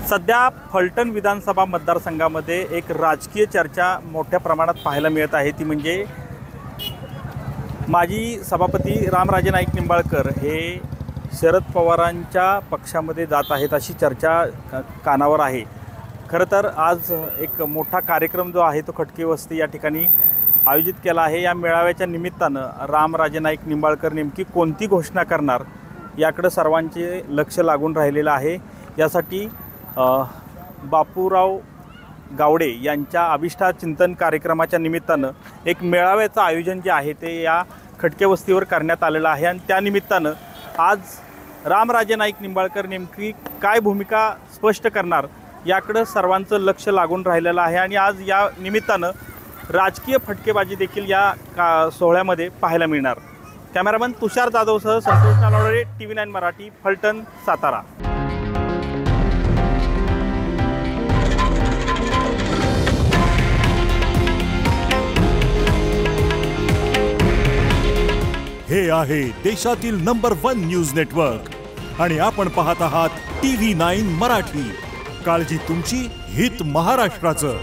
सध्या फलटण विधानसभा मतदारसंघामध्ये एक राजकीय चर्चा मोठ्या प्रमाणात पाहायला मिळत आहे। ती म्हणजे माजी सभापती रामराजे नाईक निंबाळकर हे शरद पवारांच्या पक्षामध्ये जात आहेत अशी चर्चा कानावर आहे। खरं तर आज एक मोठा कार्यक्रम जो आहे तो खटके वस्ती या ठिकाणी आयोजित केला आहे। या मेळाव्याच्या निमित्तानं रामराजे नाईक निंबाळकर नेमकी कोणती घोषणा करणार याकडे सर्वांचे लक्ष लागून राहिलेलं आहे। यासाठी बापूराव गावडे यांच्या अभिष्ठा चिंतन कार्यक्रमाच्या निमित्तानं एक मेळाव्याचं आयोजन जे आहे ते या खटके वस्तीवर करण्यात आलेलं आहे। आणि त्या निमित्तानं आज रामराजे नाईक निंबाळकर नेमकी काय भूमिका स्पष्ट करणार याकडे सर्वांचं लक्ष लागून राहिलेलं आहे। आणि आज या निमित्तानं राजकीय फटकेबाजी देखील या सोहळ्यामध्ये पाहायला मिळणार। कॅमेरामन तुषार जाधवसह संतोष नालावडे, TV9 मराठी, फलटण, सातारा। हे आहे देशातील नंबर 1 न्यूज नेटवर्क आणि आपण पाहत आहात TV9 मराठी। काळजी तुमची, हित महाराष्ट्राचं।